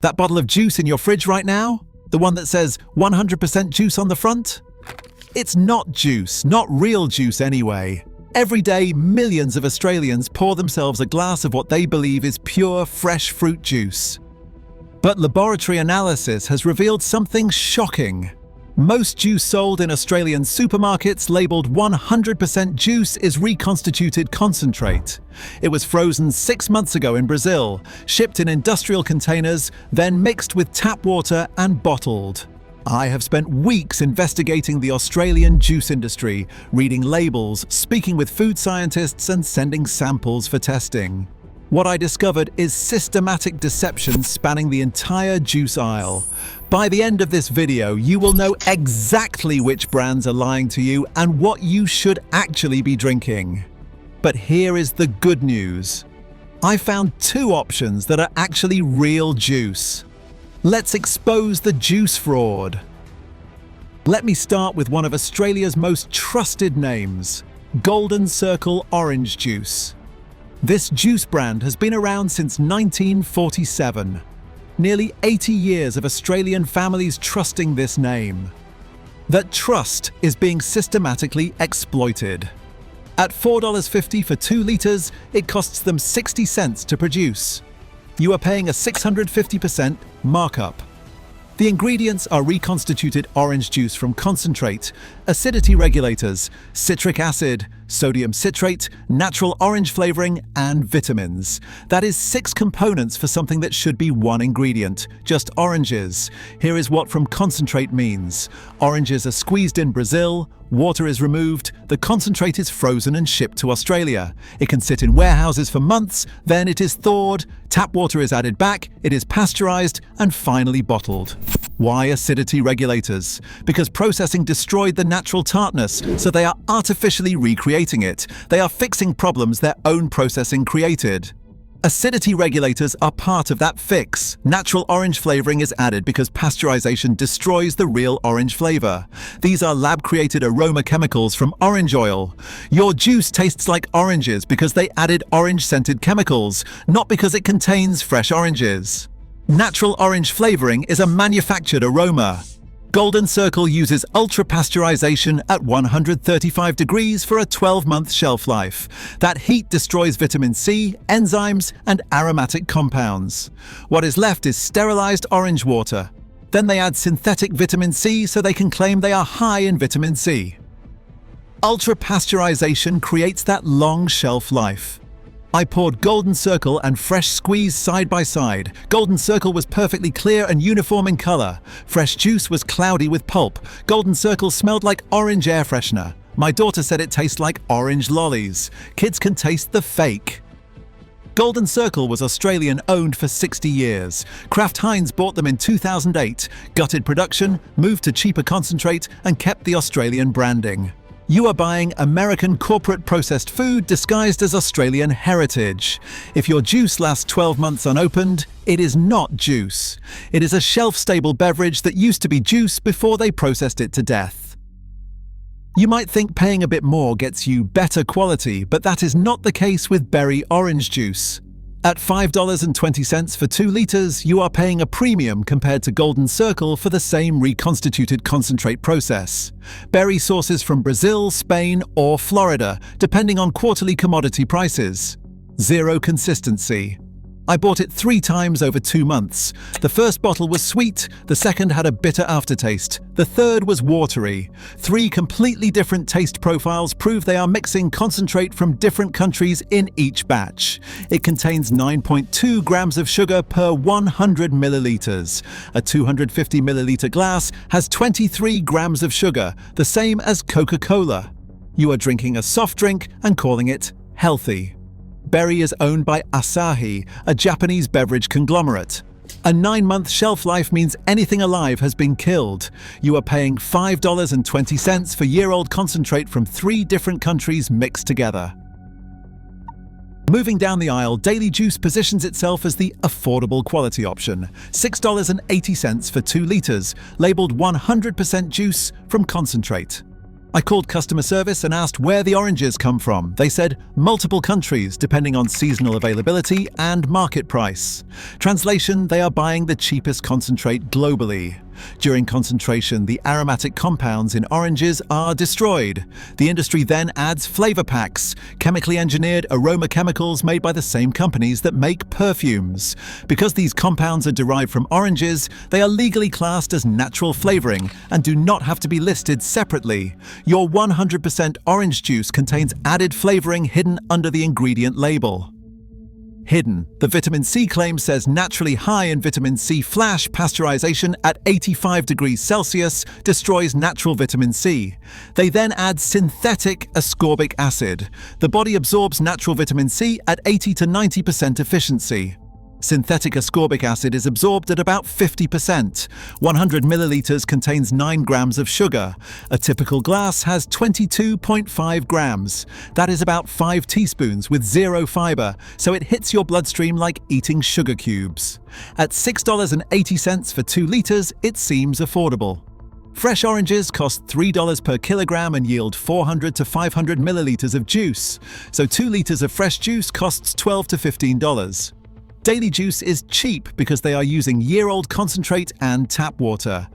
That bottle of juice in your fridge right now? The one that says 100% juice on the front? It's not juice, not real juice anyway. Every day, millions of Australians pour themselves a glass of what they believe is pure, fresh fruit juice. But laboratory analysis has revealed something shocking. Most juice sold in Australian supermarkets labelled 100% juice is reconstituted concentrate. It was frozen 6 months ago in Brazil, shipped in industrial containers, then mixed with tap water and bottled. I have spent weeks investigating the Australian juice industry, reading labels, speaking with food scientists and sending samples for testing. What I discovered is systematic deception spanning the entire juice aisle. By the end of this video, you will know exactly which brands are lying to you and what you should actually be drinking. But here is the good news. I found 2 options that are actually real juice. Let's expose the juice fraud. Let me start with one of Australia's most trusted names, Golden Circle Orange Juice. This juice brand has been around since 1947. Nearly 80 years of Australian families trusting this name. That trust is being systematically exploited. At $4.50 for 2 litres, it costs them 60 cents to produce. You are paying a 650% markup. The ingredients are reconstituted orange juice from concentrate, acidity regulators, citric acid, sodium citrate, natural orange flavoring, and vitamins. That is 6 components for something that should be 1 ingredient, just oranges. Here is what from concentrate means. Oranges are squeezed in Brazil, water is removed, the concentrate is frozen and shipped to Australia. It can sit in warehouses for months, then it is thawed, tap water is added back, it is pasteurized, and finally bottled. Why acidity regulators? Because processing destroyed the natural tartness, so they are artificially recreating it. They are fixing problems their own processing created. Acidity regulators are part of that fix. Natural orange flavoring is added because pasteurization destroys the real orange flavor. These are lab-created aroma chemicals from orange oil. Your juice tastes like oranges because they added orange-scented chemicals, not because it contains fresh oranges. Natural orange flavoring is a manufactured aroma. Golden Circle uses ultra-pasteurization at 135 degrees for a 12-month shelf life. That heat destroys vitamin C, enzymes, and aromatic compounds. What is left is sterilized orange water. Then they add synthetic vitamin C so they can claim they are high in vitamin C. Ultra-pasteurization creates that long shelf life. I poured Golden Circle and Fresh Squeeze side by side. Golden Circle was perfectly clear and uniform in color. Fresh Juice was cloudy with pulp. Golden Circle smelled like orange air freshener. My daughter said it tastes like orange lollies. Kids can taste the fake. Golden Circle was Australian owned for 60 years. Kraft Heinz bought them in 2008, gutted production, moved to cheaper concentrate, and kept the Australian branding. You are buying American corporate processed food disguised as Australian heritage. If your juice lasts 12 months unopened, it is not juice. It is a shelf-stable beverage that used to be juice before they processed it to death. You might think paying a bit more gets you better quality, but that is not the case with berry orange juice. At $5.20 for 2 litres, you are paying a premium compared to Golden Circle for the same reconstituted concentrate process. Berry sources from Brazil, Spain, or Florida, depending on quarterly commodity prices. Zero consistency. I bought it 3 times over 2 months. The first bottle was sweet, the second had a bitter aftertaste, the third was watery. 3 completely different taste profiles prove they are mixing concentrate from different countries in each batch. It contains 9.2 grams of sugar per 100 milliliters. A 250 milliliter glass has 23 grams of sugar, the same as Coca-Cola. You are drinking a soft drink and calling it healthy. Berry is owned by Asahi, a Japanese beverage conglomerate. A 9-month shelf life means anything alive has been killed. You are paying $5.20 for year-old concentrate from 3 different countries mixed together. Moving down the aisle, Daily Juice positions itself as the affordable quality option. $6.80 for 2 litres, labelled 100% juice from concentrate. I called customer service and asked where the oranges come from. They said multiple countries, depending on seasonal availability and market price. Translation, they are buying the cheapest concentrate globally. During concentration, the aromatic compounds in oranges are destroyed. The industry then adds flavor packs, chemically engineered aroma chemicals made by the same companies that make perfumes. Because these compounds are derived from oranges, they are legally classed as natural flavoring and do not have to be listed separately. Your 100% orange juice contains added flavoring hidden under the ingredient label. Hidden. The vitamin C claim says naturally high in vitamin C flash pasteurization at 85 degrees Celsius destroys natural vitamin C. They then add synthetic ascorbic acid. The body absorbs natural vitamin C at 80 to 90% efficiency. Synthetic ascorbic acid is absorbed at about 50%. 100 milliliters contains 9 grams of sugar. A typical glass has 22.5 grams. That is about 5 teaspoons with 0 fiber, so it hits your bloodstream like eating sugar cubes. At $6.80 for 2 liters, it seems affordable. Fresh oranges cost $3 per kilogram and yield 400 to 500 milliliters of juice, so 2 liters of fresh juice costs $12 to $15. Daily juice is cheap because they are using year-old concentrate and tap water.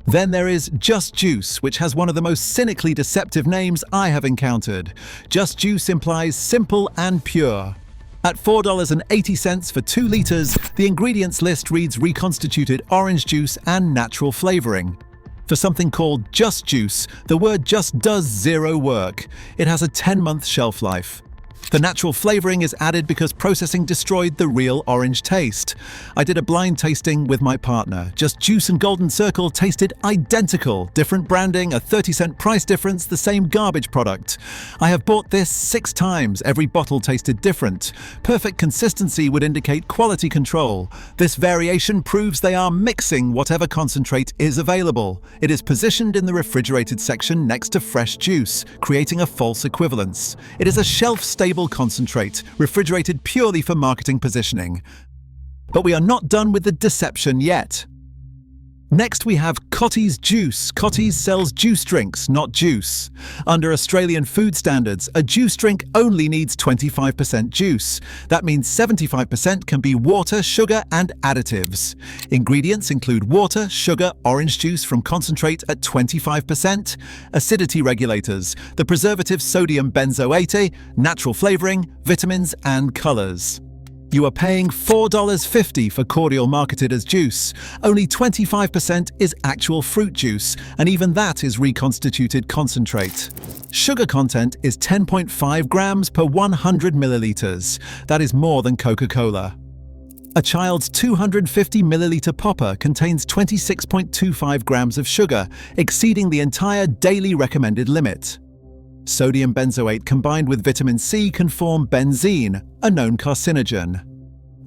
Then there is Just Juice, which has one of the most cynically deceptive names I have encountered. Just Juice implies simple and pure. At $4.80 for 2 liters, the ingredients list reads reconstituted orange juice and natural flavoring. For something called Just Juice, the word just does zero work. It has a 10-month shelf life. The natural flavoring is added because processing destroyed the real orange taste. I did a blind tasting with my partner. Just Juice and Golden Circle tasted identical. Different branding, a 30-cent price difference, the same garbage product. I have bought this 6 times. Every bottle tasted different. Perfect consistency would indicate quality control. This variation proves they are mixing whatever concentrate is available. It is positioned in the refrigerated section next to fresh juice, creating a false equivalence. It is a shelf-stable concentrate, refrigerated purely for marketing positioning. But we are not done with the deception yet. Next we have Cottee's Juice. Cottee's sells juice drinks, not juice. Under Australian food standards, a juice drink only needs 25% juice. That means 75% can be water, sugar, and additives. Ingredients include water, sugar, orange juice from concentrate at 25%, acidity regulators, the preservative sodium benzoate, natural flavoring, vitamins, and colors. You are paying $4.50 for cordial marketed as juice. Only 25% is actual fruit juice, and even that is reconstituted concentrate. Sugar content is 10.5 grams per 100 milliliters. That is more than Coca-Cola. A child's 250 milliliter popper contains 26.25 grams of sugar, exceeding the entire daily recommended limit. Sodium benzoate combined with vitamin C can form benzene, a known carcinogen.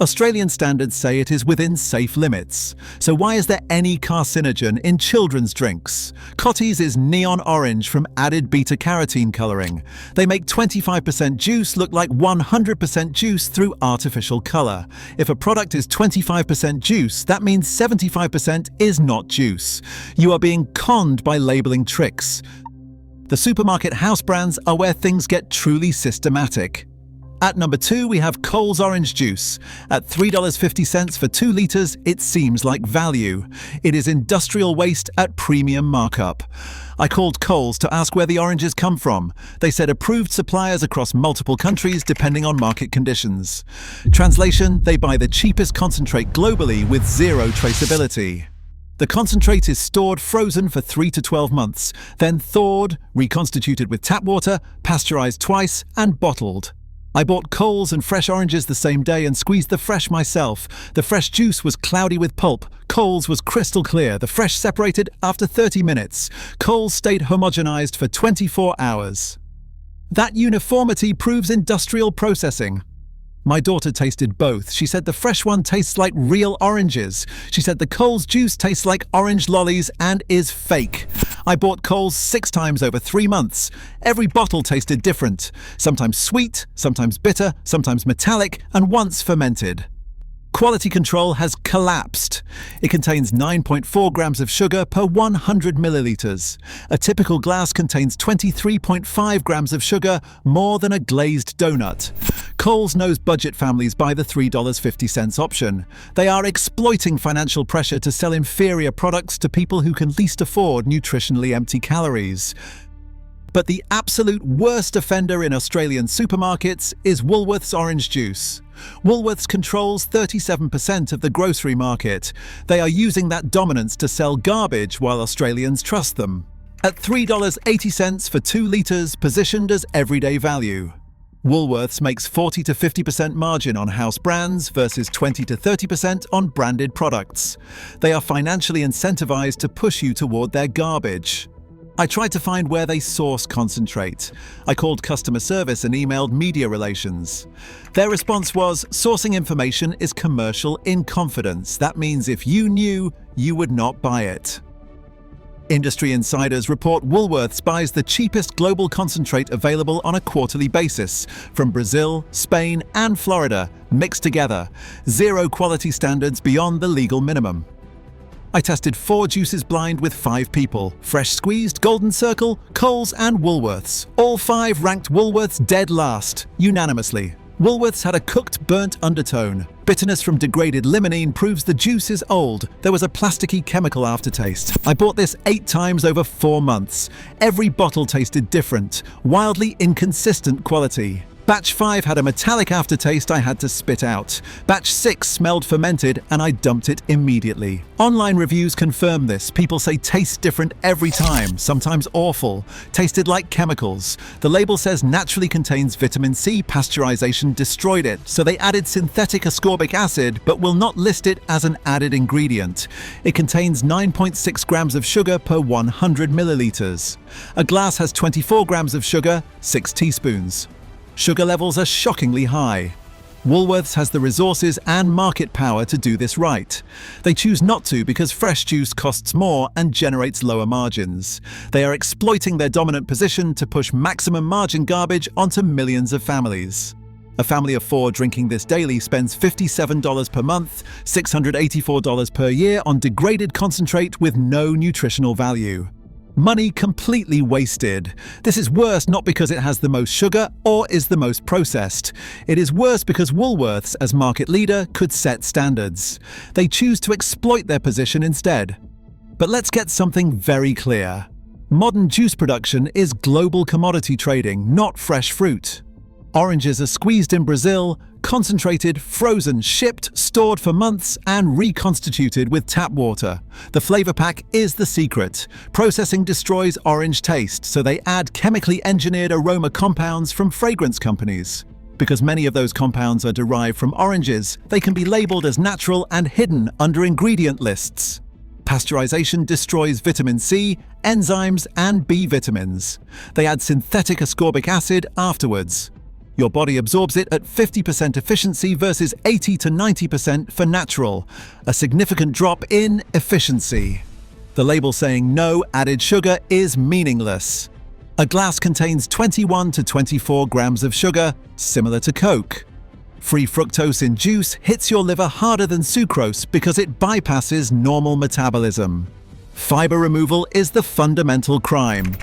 Australian standards say it is within safe limits. So why is there any carcinogen in children's drinks? Cottee's is neon orange from added beta-carotene colouring. They make 25% juice look like 100% juice through artificial colour. If a product is 25% juice, that means 75% is not juice. You are being conned by labelling tricks. The supermarket house brands are where things get truly systematic. At number 2, we have Coles Orange Juice. At $3.50 for 2 liters, it seems like value. It is industrial waste at premium markup. I called Coles to ask where the oranges come from. They said approved suppliers across multiple countries depending on market conditions. Translation, they buy the cheapest concentrate globally with zero traceability. The concentrate is stored frozen for 3 to 12 months, then thawed, reconstituted with tap water, pasteurized twice, and bottled. I bought Coles and fresh oranges the same day and squeezed the fresh myself. The fresh juice was cloudy with pulp. Coles was crystal clear. The fresh separated after 30 minutes. Coles stayed homogenized for 24 hours. That uniformity proves industrial processing. My daughter tasted both. She said the fresh one tastes like real oranges. She said the Coles juice tastes like orange lollies and is fake. I bought Coles 6 times over 3 months. Every bottle tasted different. Sometimes sweet, sometimes bitter, sometimes metallic, and once fermented. Quality control has collapsed. It contains 9.4 grams of sugar per 100 milliliters. A typical glass contains 23.5 grams of sugar, more than a glazed donut. Coles knows budget families buy the $3.50 option. They are exploiting financial pressure to sell inferior products to people who can least afford nutritionally empty calories. But the absolute worst offender in Australian supermarkets is Woolworths orange juice. Woolworths controls 37% of the grocery market. They are using that dominance to sell garbage while Australians trust them. At $3.80 for 2 litres, positioned as everyday value. Woolworths makes 40 to 50% margin on house brands versus 20 to 30% on branded products. They are financially incentivized to push you toward their garbage. I tried to find where they source concentrate. I called customer service and emailed media relations. Their response was, sourcing information is commercial in confidence. That means if you knew, you would not buy it. Industry insiders report Woolworths buys the cheapest global concentrate available on a quarterly basis, from Brazil, Spain, and Florida, mixed together. Zero quality standards beyond the legal minimum. I tested 4 juices blind with 5 people: Fresh Squeezed, Golden Circle, Coles and Woolworths. All 5 ranked Woolworths dead last, unanimously. Woolworths had a cooked, burnt undertone. Bitterness from degraded limonene proves the juice is old. There was a plasticky chemical aftertaste. I bought this 8 times over 4 months. Every bottle tasted different, wildly inconsistent quality. Batch 5 had a metallic aftertaste I had to spit out. Batch 6 smelled fermented and I dumped it immediately. Online reviews confirm this. People say tastes different every time, sometimes awful. Tasted like chemicals. The label says naturally contains vitamin C. Pasteurization destroyed it, so they added synthetic ascorbic acid but will not list it as an added ingredient. It contains 9.6 grams of sugar per 100 milliliters. A glass has 24 grams of sugar, 6 teaspoons. Sugar levels are shockingly high. Woolworths has the resources and market power to do this right. They choose not to because fresh juice costs more and generates lower margins. They are exploiting their dominant position to push maximum margin garbage onto millions of families. A family of 4 drinking this daily spends $57 per month, $684 per year on degraded concentrate with no nutritional value. Money completely wasted. This is worse not because it has the most sugar or is the most processed. It is worse because Woolworths, as market leader, could set standards. They choose to exploit their position instead. But let's get something very clear. Modern juice production is global commodity trading, not fresh fruit. Oranges are squeezed in Brazil, concentrated, frozen, shipped, stored for months, and reconstituted with tap water. The flavor pack is the secret. Processing destroys orange taste, so they add chemically engineered aroma compounds from fragrance companies. Because many of those compounds are derived from oranges, they can be labeled as natural and hidden under ingredient lists. Pasteurization destroys vitamin C, enzymes, and B vitamins. They add synthetic ascorbic acid afterwards. Your body absorbs it at 50% efficiency versus 80 to 90% for natural, a significant drop in efficiency. The label saying no added sugar is meaningless. A glass contains 21 to 24 grams of sugar, similar to Coke. Free fructose in juice hits your liver harder than sucrose because it bypasses normal metabolism. Fiber removal is the fundamental crime.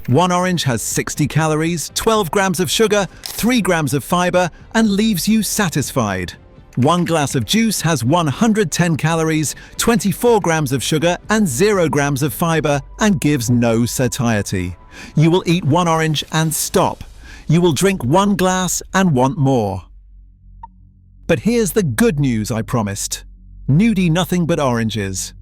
1 orange has 60 calories, 12 grams of sugar, 3 grams of fiber, and leaves you satisfied. 1 glass of juice has 110 calories, 24 grams of sugar, and 0 grams of fiber, and gives no satiety. You will eat 1 orange and stop. You will drink 1 glass and want more. But here's the good news I promised. Nudie nothing but oranges.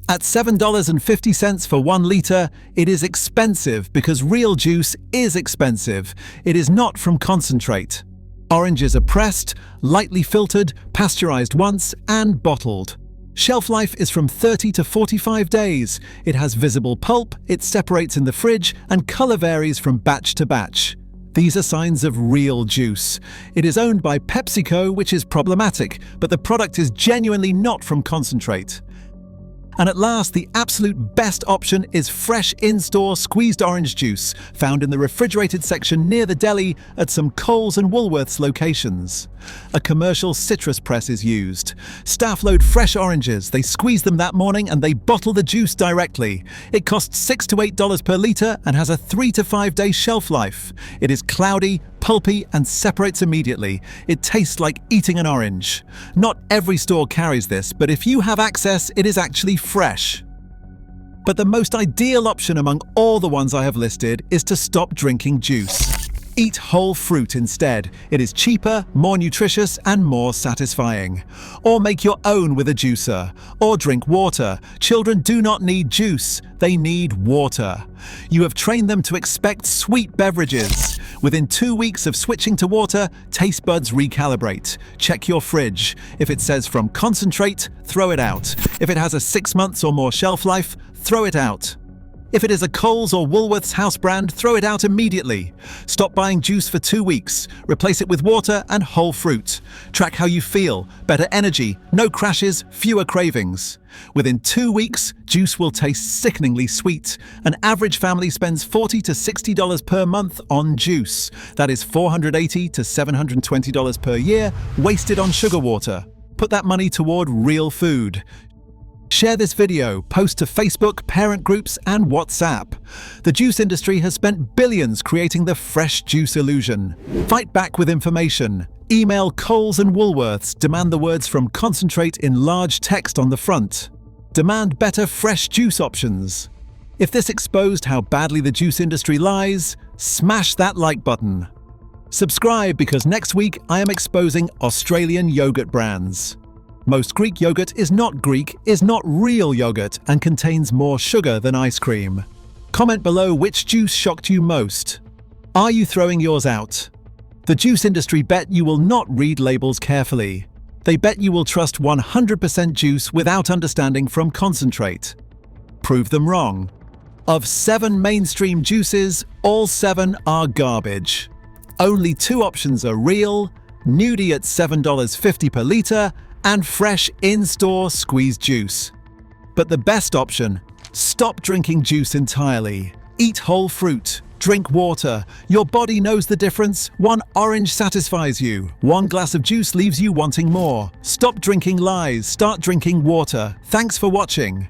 At $7.50 for 1 litre, it is expensive because real juice is expensive. It is not from concentrate. Oranges are pressed, lightly filtered, pasteurized once, and bottled. Shelf life is from 30 to 45 days. It has visible pulp, it separates in the fridge, and colour varies from batch to batch. These are signs of real juice. It is owned by PepsiCo, which is problematic, but the product is genuinely not from concentrate. And at last, the absolute best option is fresh in-store squeezed orange juice, found in the refrigerated section near the deli at some Coles and Woolworths locations. A commercial citrus press is used. Staff load fresh oranges, they squeeze them that morning and they bottle the juice directly. It costs $6 to $8 per litre and has a 3 to 5 day shelf life. It is cloudy, pulpy and separates immediately. It tastes like eating an orange. Not every store carries this, but if you have access, it is actually fresh. But the most ideal option among all the ones I have listed is to stop drinking juice. Eat whole fruit instead. It is cheaper, more nutritious, and more satisfying. Or make your own with a juicer. Or drink water. Children do not need juice, they need water. You have trained them to expect sweet beverages. Within 2 weeks of switching to water, taste buds recalibrate. Check your fridge. If it says from concentrate, throw it out. If it has a 6 months or more shelf life, throw it out. If it is a Coles or Woolworths house brand, throw it out immediately. Stop buying juice for 2 weeks. Replace it with water and whole fruit. Track how you feel. Better energy, no crashes, fewer cravings. Within 2 weeks, juice will taste sickeningly sweet. An average family spends $40 to $60 per month on juice. That is $480 to $720 per year wasted on sugar water. Put that money toward real food. Share this video, post to Facebook, parent groups, and WhatsApp. The juice industry has spent billions creating the fresh juice illusion. Fight back with information. Email Coles and Woolworths, demand the words from concentrate in large text on the front. Demand better fresh juice options. If this exposed how badly the juice industry lies, smash that like button. Subscribe because next week I am exposing Australian yogurt brands. Most Greek yogurt is not real yogurt, and contains more sugar than ice cream. Comment below which juice shocked you most. Are you throwing yours out? The juice industry bet you will not read labels carefully. They bet you will trust 100% juice without understanding from concentrate. Prove them wrong. Of 7 mainstream juices, all 7 are garbage. Only 2 options are real, Nudie at $7.50 per litre, and fresh in-store squeezed juice. But the best option, stop drinking juice entirely. Eat whole fruit. Drink water. Your body knows the difference. 1 orange satisfies you. 1 glass of juice leaves you wanting more. Stop drinking lies. Start drinking water. Thanks for watching.